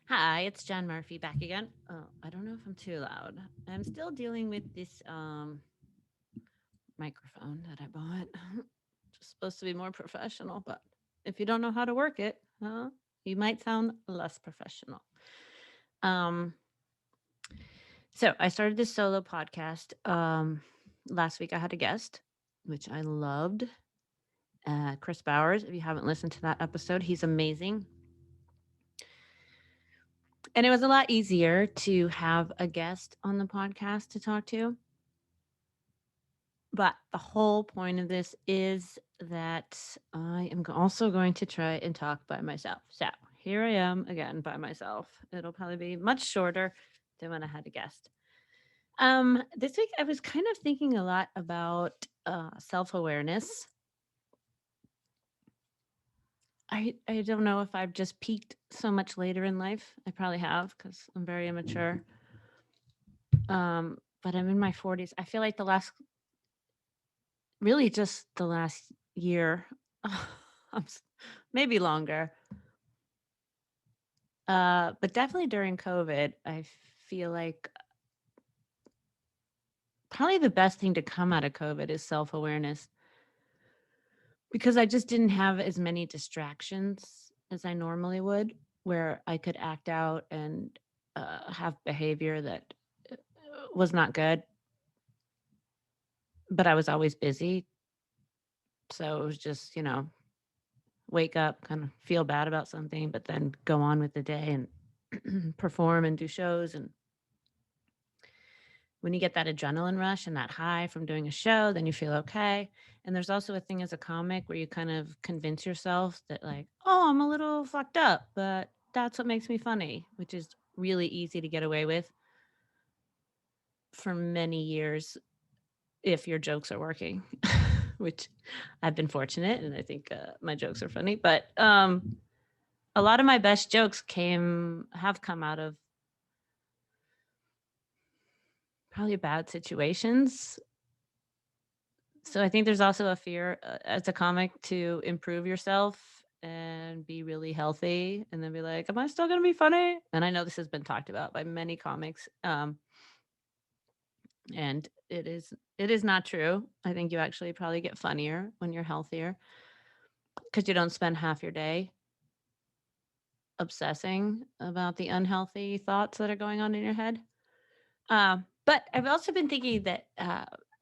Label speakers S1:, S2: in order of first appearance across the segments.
S1: Hi, it's John Murphy back again. Oh, I don't know if I'm too loud. I'm still dealing with this microphone that I bought. Just supposed to be more professional, but if you don't know how to work it, you might sound less professional. Um, so I started this solo podcast. Last week I had a guest, which I loved. Chris Bowers. If you haven't listened to that episode, he's amazing. And it was a lot easier to have a guest on the podcast to talk to. But the whole point of this is that I am also going to try and talk by myself. So here I am again by myself. It'll probably be much shorter than when I had a guest. This week I was kind of thinking a lot about self awareness. I don't know if I've just peaked so much later in life. I probably have because I'm very immature. But I'm in my 40s. I feel like really just the last year, maybe longer. But definitely during COVID, I feel like probably the best thing to come out of COVID is self awareness because I just didn't have as many distractions as I normally would, where I could act out and have behavior that was not good, but I was always busy. So it was just, wake up, kind of feel bad about something, but then go on with the day and perform and do shows. And when you get that adrenaline rush and that high from doing a show, then you feel okay. And there's also a thing as a comic where you kind of convince yourself that, like, oh, I'm a little fucked up, but that's what makes me funny, which is really easy to get away with for many years if your jokes are working, which I've been fortunate and I think my jokes are funny. But a lot of my best jokes have come out of probably bad situations. So I think there's also a fear as a comic to improve yourself and be really healthy and then be like, am I still going to be funny? And I know this has been talked about by many comics. And it is not true. I think you actually probably get funnier when you're healthier because you don't spend half your day obsessing about the unhealthy thoughts that are going on in your head. But I've also been thinking that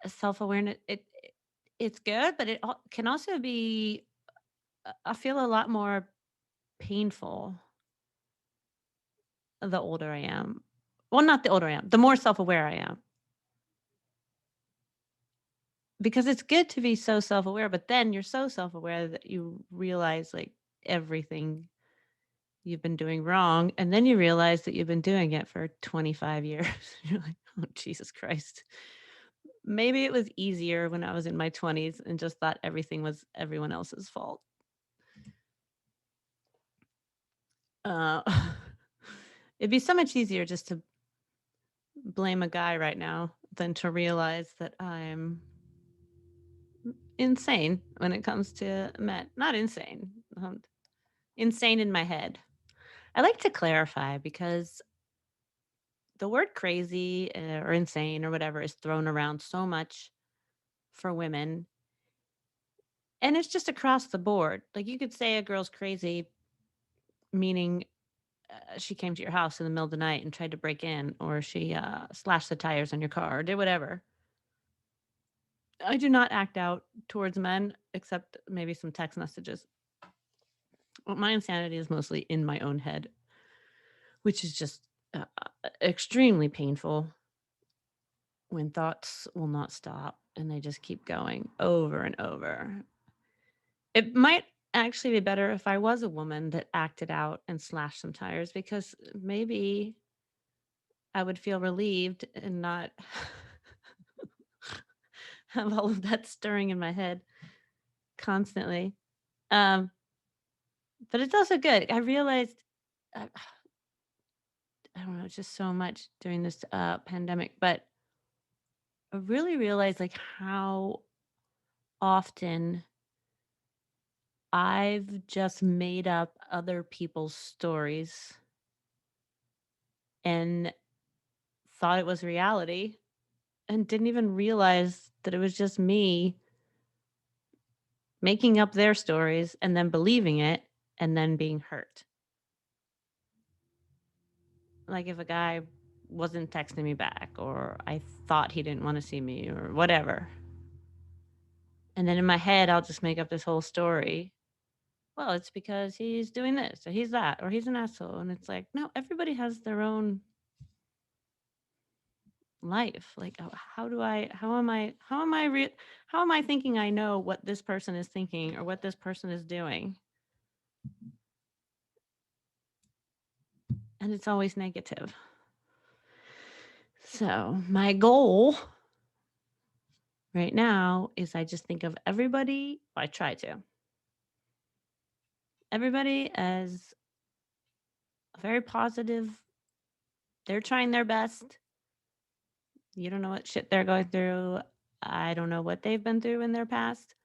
S1: self awareness it's good, but can also be I feel a lot more painful the older I am. Well, not the older I am, the more self aware I am. Because it's good to be so self aware, but then you're so self aware that you realize like everything you've been doing wrong. And then you realize that you've been doing it for 25 years. You're like, oh, Jesus Christ. Maybe it was easier when I was in my 20s and just thought everything was everyone else's fault. Uh, it'd be so much easier just to blame a guy right now than to realize that I'm insane when it comes to men. Not insane, insane in my head. I like to clarify because the word crazy or insane or whatever is thrown around so much for women. And it's just across the board. Like you could say a girl's crazy, meaning she came to your house in the middle of the night and tried to break in, or she slashed the tires on your car, or did whatever. I do not act out towards men except maybe some text messages. Well, my insanity is mostly in my own head, which is just extremely painful when thoughts will not stop and they just keep going over and over. It might actually be better if I was a woman that acted out and slashed some tires because maybe I would feel relieved and not have all of that stirring in my head constantly. Um, but it's also good. I realized, I, I don't know, just so much during this pandemic, but I really realized like how often I've just made up other people's stories and thought it was reality and didn't even realize that it was just me making up their stories and then believing it and then being hurt. Like if a guy wasn't texting me back or I thought he didn't want to see me or whatever. And then in my head, I'll just make up this whole story. Well, it's because he's doing this or he's that or he's an asshole. And it's like, no, everybody has their own life. Like, how am I thinking I know what this person is thinking or what this person is doing? And it's always negative. So my goal right now is I just think of everybody, I try to, everybody as very positive. They're trying their best. You don't know what shit they're going through. I don't know what they've been through in their past.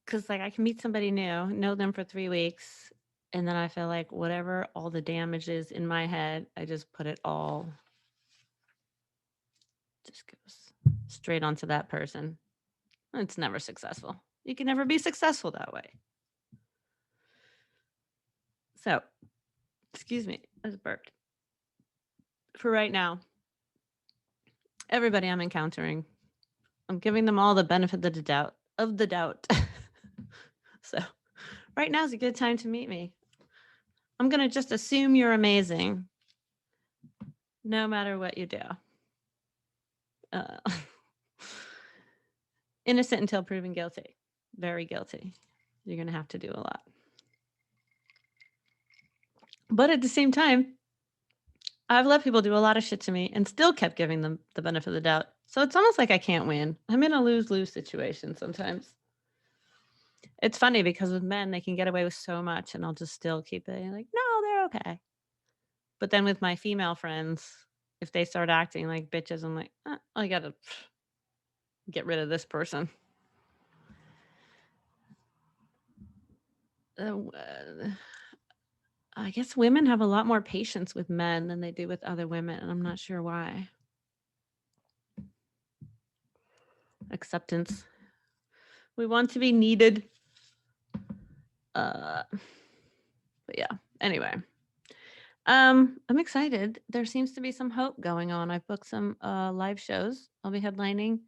S1: Because, like, I can meet somebody new, know them for 3 weeks, and then I feel like whatever all the damage is in my head, I just put it all, just goes straight onto that person. It's never successful. You can never be successful that way. So, excuse me, I just burped. For right now, everybody I'm encountering, I'm giving them all the benefit of the doubt. So, right now is a good time to meet me. I'm going to just assume you're amazing, no matter what you do. Uh, innocent until proven guilty. Very guilty. You're going to have to do a lot. But at the same time, I've let people do a lot of shit to me and still kept giving them the benefit of the doubt. So it's almost like I can't win. I'm in a lose-lose situation sometimes. It's funny because with men, they can get away with so much and I'll just still keep it like, no, they're okay. But then with my female friends, if they start acting like bitches, I'm like, I got to get rid of this person. I guess women have a lot more patience with men than they do with other women, and I'm not sure why. Acceptance. We want to be needed. But yeah. Anyway. I'm excited. There seems to be some hope going on. I've booked some live shows. I'll be headlining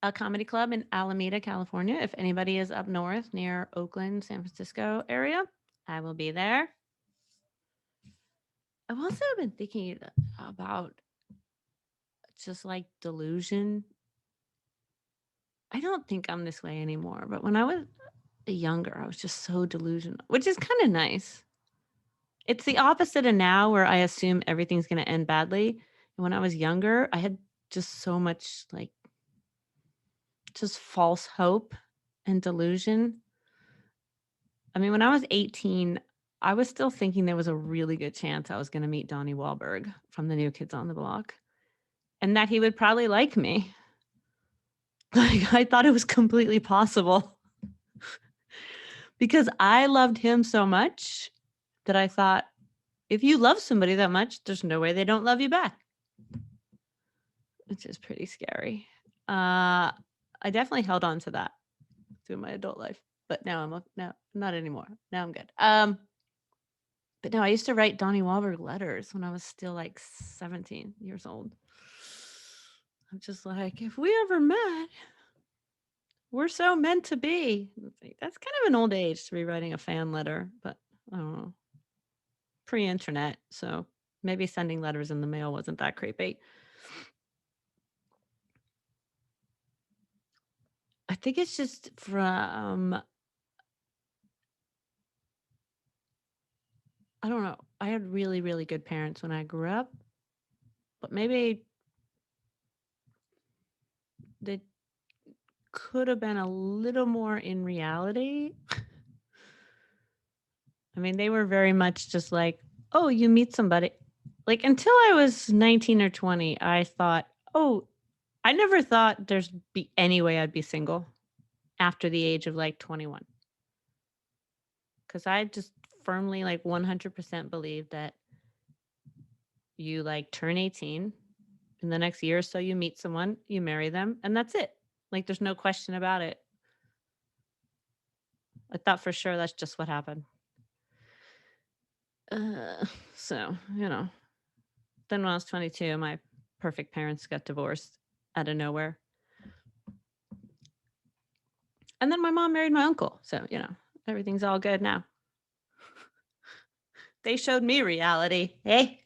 S1: a comedy club in Alameda, California. If anybody is up north near Oakland, San Francisco area, I will be there. I've also been thinking about just like delusion. I don't think I'm this way anymore, but when I was younger, I was just so delusional, which is kind of nice. It's the opposite of now where I assume everything's going to end badly. And when I was younger, I had just so much like just false hope and delusion. I mean, when I was 18, I was still thinking there was a really good chance I was going to meet Donnie Wahlberg from the New Kids on the Block and that he would probably like me. Like, I thought it was completely possible because I loved him so much that I thought, if you love somebody that much, there's no way they don't love you back. Which is pretty scary. I definitely held on to that through my adult life, but now no, not anymore. Now I'm good. But no, I used to write Donnie Wahlberg letters when I was still like 17 years old. I'm just like, if we ever met, we're so meant to be. That's kind of an old age to be writing a fan letter, but I don't know. Pre-internet, so maybe sending letters in the mail wasn't that creepy. I think it's just from, I don't know. I had really, really good parents when I grew up, but maybe they could have been a little more in reality. I mean, they were very much just like, oh, you meet somebody. Like until I was 19 or 20, I thought, oh, I never thought there's be any way I'd be single after the age of like 21. Because I just firmly, like 100% believe that you like turn 18. In the next year or so, you meet someone, you marry them, and that's it. Like, there's no question about it. I thought for sure that's just what happened. So, then when I was 22, my perfect parents got divorced out of nowhere. And then my mom married my uncle. So, everything's all good now. They showed me reality. Hey,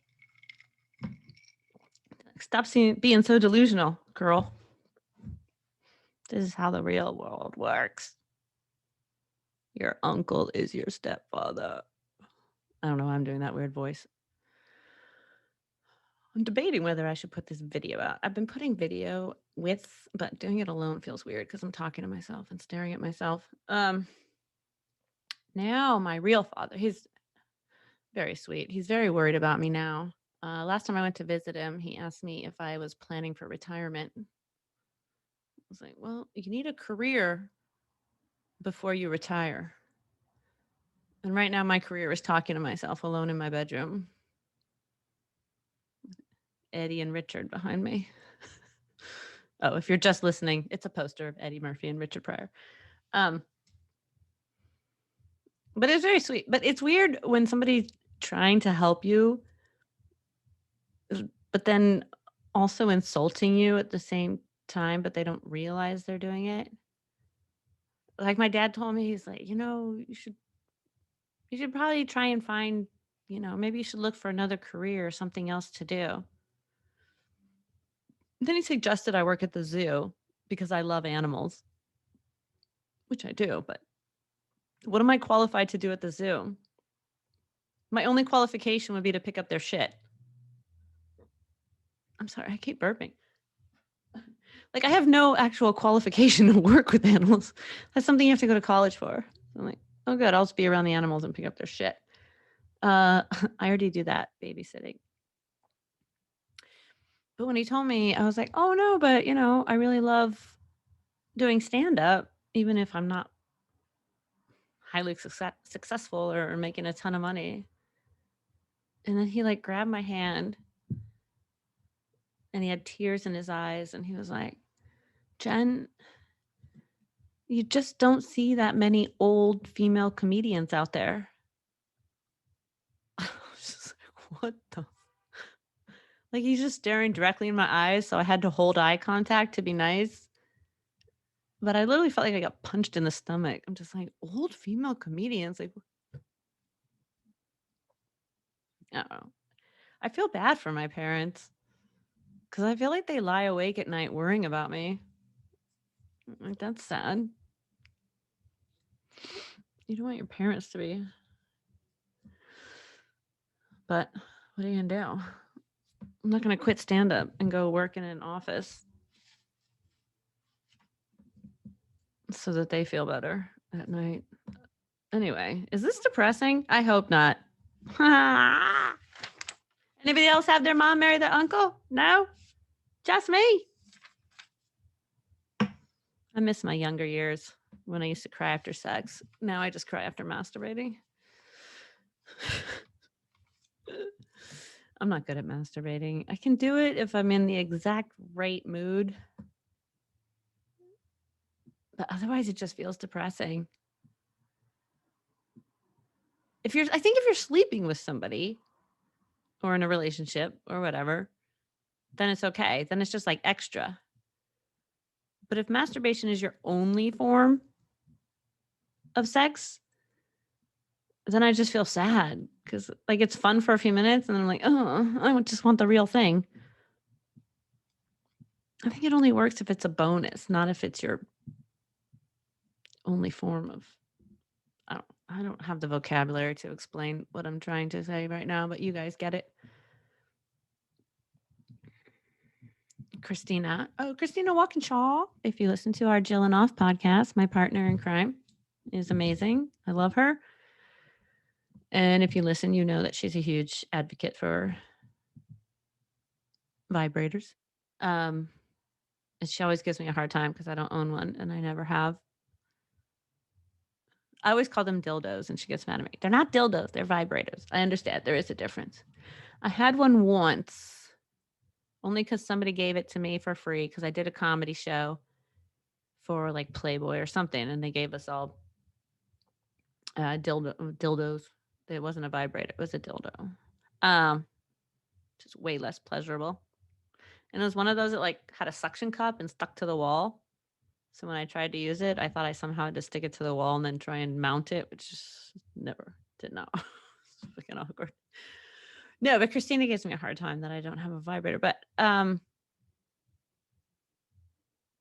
S1: stop being so delusional, girl. This is how the real world works. Your uncle is your stepfather. I don't know why I'm doing that weird voice. I'm debating whether I should put this video out. I've been putting video but doing it alone feels weird because I'm talking to myself and staring at myself. Now my real father, he's very sweet. He's very worried about me now. Last time I went to visit him, he asked me if I was planning for retirement. I was like, well, you need a career before you retire. And right now my career is talking to myself alone in my bedroom. Eddie and Richard behind me. Oh, if you're just listening, it's a poster of Eddie Murphy and Richard Pryor. But it's very sweet. But it's weird when somebody's trying to help you, but then also insulting you at the same time, but they don't realize they're doing it. Like my dad told me, he's like, you should probably try and find, maybe you should look for another career or something else to do. Then he suggested I work at the zoo because I love animals, which I do, but what am I qualified to do at the zoo? My only qualification would be to pick up their shit. I'm sorry, I keep burping. Like, I have no actual qualification to work with animals. That's something you have to go to college for. I'm like, oh, good. I'll just be around the animals and pick up their shit. I already do that babysitting. But when he told me, I was like, oh, no, but, I really love doing stand up, even if I'm not highly successful or making a ton of money. And then he like grabbed my hand and he had tears in his eyes and he was like, Jen, you just don't see that many old female comedians out there. I was just like, what the? Like, he's just staring directly in my eyes, so I had to hold eye contact to be nice. But I literally felt like I got punched in the stomach. I'm just like, old female comedians? Like, I don't know. I feel bad for my parents because I feel like they lie awake at night worrying about me. Like, that's sad. You don't want your parents to be. But what are you going to do? I'm not going to quit stand up and go work in an office so that they feel better at night. Anyway, is this depressing? I hope not. Anybody else have their mom marry their uncle? No? Just me? I miss my younger years when I used to cry after sex. Now I just cry after masturbating. I'm not good at masturbating. I can do it if I'm in the exact right mood. But otherwise it just feels depressing. I think if you're sleeping with somebody or in a relationship or whatever, then it's okay. Then it's just like extra. But if masturbation is your only form of sex, then I just feel sad because like it's fun for a few minutes and then I'm like, oh, I just want the real thing. I think it only works if it's a bonus, not if it's your only form of. I don't have the vocabulary to explain what I'm trying to say right now, but you guys get it. Christina Walkinshaw. If you listen to our Jill and Off podcast, my partner in crime is amazing. I love her. And if you listen, you know that she's a huge advocate for vibrators. And she always gives me a hard time because I don't own one and I never have. I always call them dildos, and she gets mad at me. They're not dildos. They're vibrators. I understand. There is a difference. I had one once, only because somebody gave it to me for free because I did a comedy show for like Playboy or something, and they gave us all dildos. It wasn't a vibrator. It was a dildo. Um, just way less pleasurable. And it was one of those that like had a suction cup and stuck to the wall. So when I tried to use it, I thought I somehow had to stick it to the wall and then try and mount it, which just never did not. It's freaking awkward. No, but Christina gives me a hard time that I don't have a vibrator. But I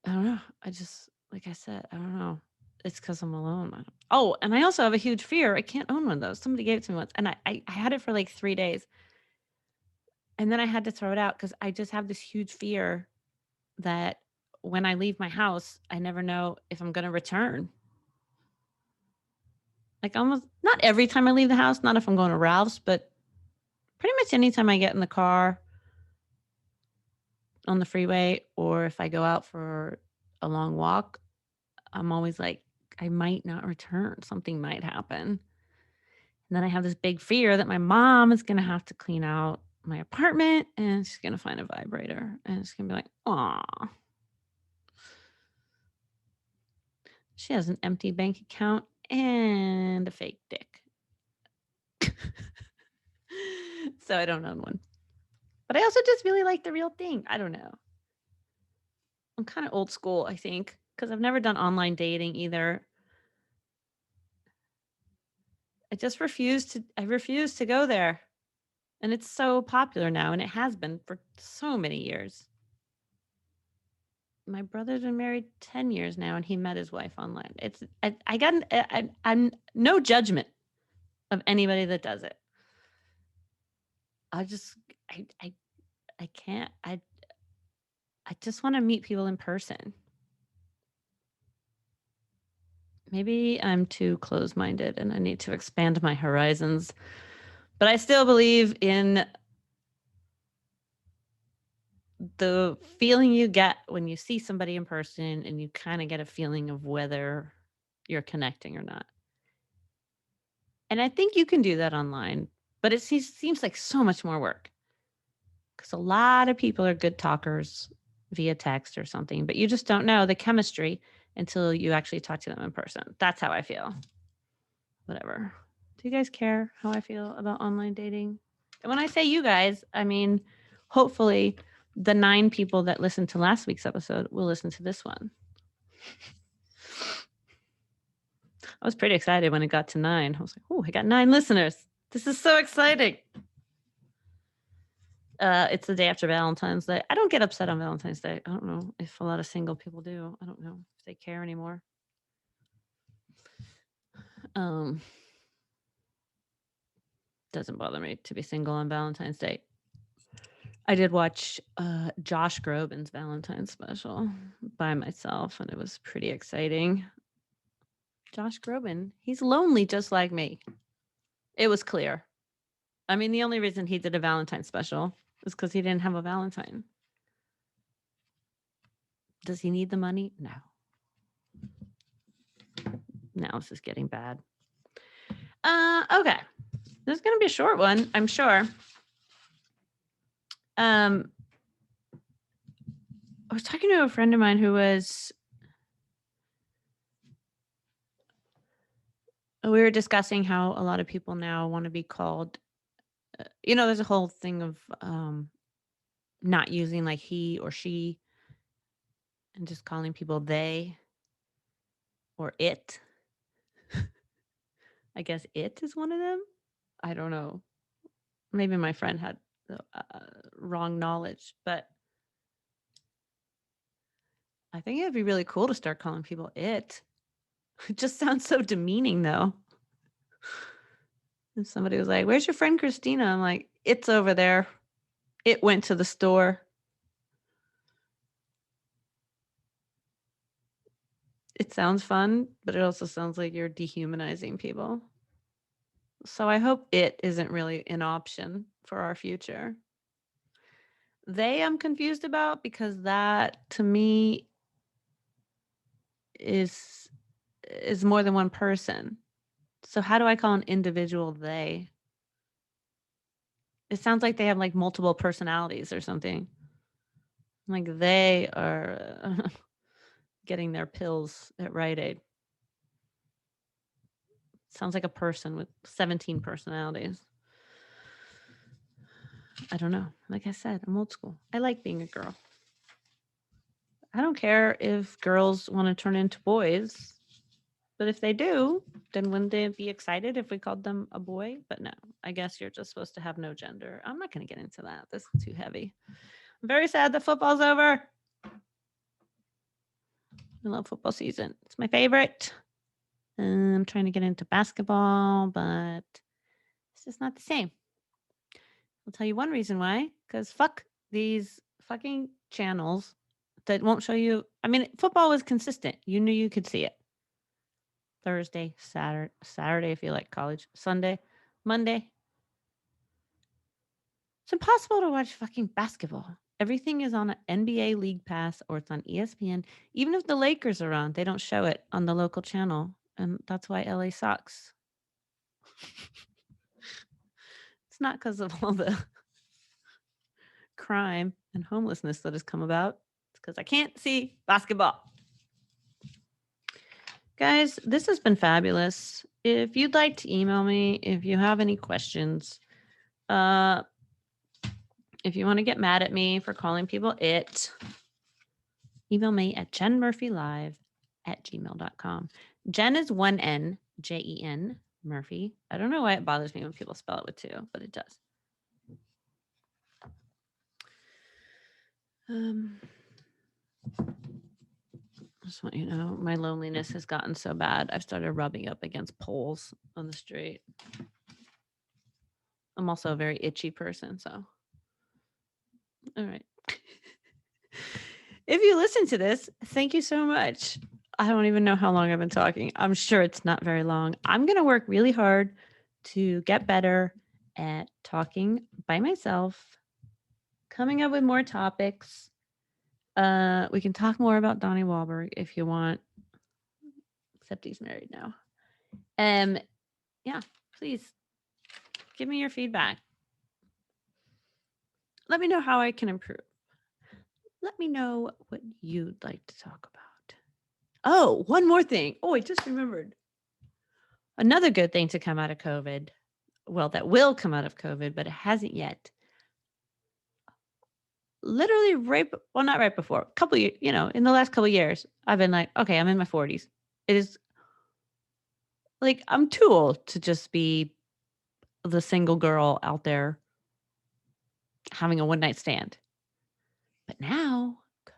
S1: don't know. I just, like I said, I don't know. It's because I'm alone. Oh, and I also have a huge fear. I can't own one of those. Somebody gave it to me once, and I had it for like 3 days. And then I had to throw it out because I just have this huge fear that when I leave my house, I never know if I'm going to return. Like almost not every time I leave the house, not if I'm going to Ralph's, but pretty much anytime I get in the car on the freeway or if I go out for a long walk, I'm always like, I might not return. Something might happen. And then I have this big fear that my mom is going to have to clean out my apartment and she's going to find a vibrator and it's going to be like, aw. She has an empty bank account and a fake dick. So I don't own one. But I also just really like the real thing. I don't know. I'm kind of old school, I think, because I've never done online dating either. I refuse to go there. And it's so popular now, and it has been for so many years. My brother's been married 10 years now, and he met his wife online. I'm no judgment of anybody that does it. I just, I can't, I just want to meet people in person. Maybe I'm too close-minded and I need to expand my horizons. But I still believe in the feeling you get when you see somebody in person and you kind of get a feeling of whether you're connecting or not. And I think you can do that online, but it seems like so much more work because a lot of people are good talkers via text or something, but you just don't know the chemistry until you actually talk to them in person. That's how I feel. Whatever. Do you guys care how I feel about online dating? And when I say you guys, I mean, hopefully the 9 people that listened to last week's episode will listen to this one. I was pretty excited when it got to 9. I was like, oh, I got 9 listeners. This is so exciting. It's the day after Valentine's Day. I don't get upset on Valentine's Day. I don't know if a lot of single people do. I don't know if they care anymore. Doesn't bother me to be single on Valentine's Day. I did watch Josh Groban's Valentine's special by myself, and it was pretty exciting. Josh Groban, he's lonely just like me. It was clear. I mean, the only reason he did a Valentine's special is because he didn't have a Valentine. Does he need the money? No. Now this is getting bad. Okay. This is going to be a short one, I'm sure. I was talking to a friend of mine who was, we were discussing how a lot of people now want to be called, there's a whole thing of not using like he or she and just calling people they or it. I guess it is one of them. I don't know. Maybe my friend had wrong knowledge, but I think it'd be really cool to start calling people it. It just sounds so demeaning, though. If somebody was like, "Where's your friend Christina?" I'm like, "It's over there. It went to the store." It sounds fun, but it also sounds like you're dehumanizing people. So I hope it isn't really an option for our future. They I'm confused about because that to me is more than one person. So how do I call an individual they? It sounds like they have like multiple personalities or something. Like they are getting their pills at Rite Aid. Sounds like a person with 17 personalities. I don't know. Like I said, I'm old school. I like being a girl. I don't care if girls want to turn into boys, but if they do, then wouldn't they be excited if we called them a boy? But no, I guess you're just supposed to have no gender. I'm not going to get into that. This is too heavy. I'm very sad that football's over. I love football season. It's my favorite. I'm trying to get into basketball, but it's just not the same. I'll tell you one reason why. Because fuck these fucking channels that won't show you. I mean, football was consistent. You knew you could see it. Thursday, Saturday if you like college, Sunday, Monday. It's impossible to watch fucking basketball. Everything is on an NBA League Pass or it's on ESPN. Even if the Lakers are on, they don't show it on the local channel. And that's why LA sucks. It's not because of all the crime and homelessness that has come about. It's because I can't see basketball. Guys, this has been fabulous. If you'd like to email me, if you have any questions, if you want to get mad at me for calling people it, email me at jenmurphylive@gmail.com. Jen is 1N, Jen, Murphy. I don't know why it bothers me when people spell it with 2, but it does. Just want you to know, my loneliness has gotten so bad. I've started rubbing up against poles on the street. I'm also a very itchy person, so. All right. If you listen to this, thank you so much. I don't even know how long I've been talking. I'm sure it's not very long. I'm going to work really hard to get better at talking by myself, coming up with more topics. We can talk more about Donnie Wahlberg if you want, except he's married now. Yeah, please give me your feedback. Let me know how I can improve. Let me know what you'd like to talk about. Oh, one more thing. Oh, I just remembered. Another good thing to come out of COVID. Well, that will come out of COVID, but it hasn't yet. Literally not right before, a couple years, in the last couple of years, I've been like, okay, I'm in my 40s. It is like, I'm too old to just be the single girl out there having a one night stand. But now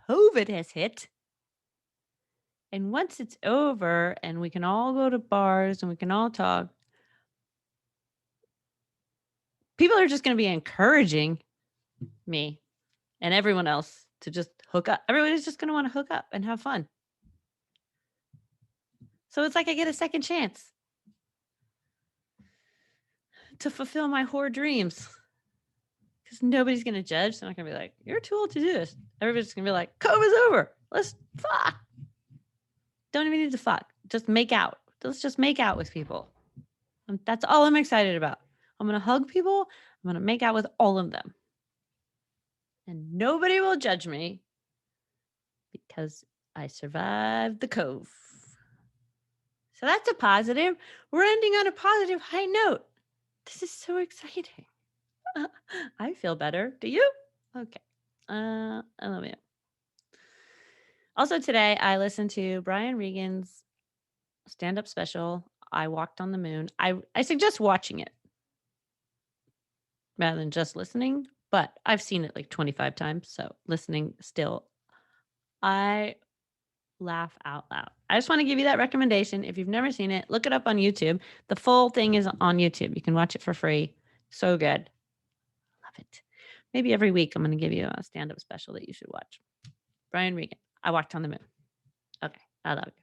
S1: COVID has hit. And once it's over and we can all go to bars and we can all talk, people are just going to be encouraging me and everyone else to just hook up. Everybody's just going to want to hook up and have fun. So it's like I get a second chance to fulfill my whore dreams. Because nobody's going to judge. They're not going to be like, you're too old to do this. Everybody's going to be like, COVID's over. Let's fuck. Don't even need to fuck. Just make out. Let's just make out with people. That's all I'm excited about. I'm going to hug people. I'm going to make out with all of them. And nobody will judge me because I survived the cove. So that's a positive. We're ending on a positive high note. This is so exciting. I feel better. Do you? Okay. I love you. Also today, I listened to Brian Regan's stand-up special, I Walked on the Moon. I suggest watching it rather than just listening, but I've seen it like 25 times, so listening still. I laugh out loud. I just want to give you that recommendation. If you've never seen it, look it up on YouTube. The full thing is on YouTube. You can watch it for free. So good. Love it. Maybe every week I'm going to give you a stand-up special that you should watch. Brian Regan, I Walked on the Moon. Okay, I love you.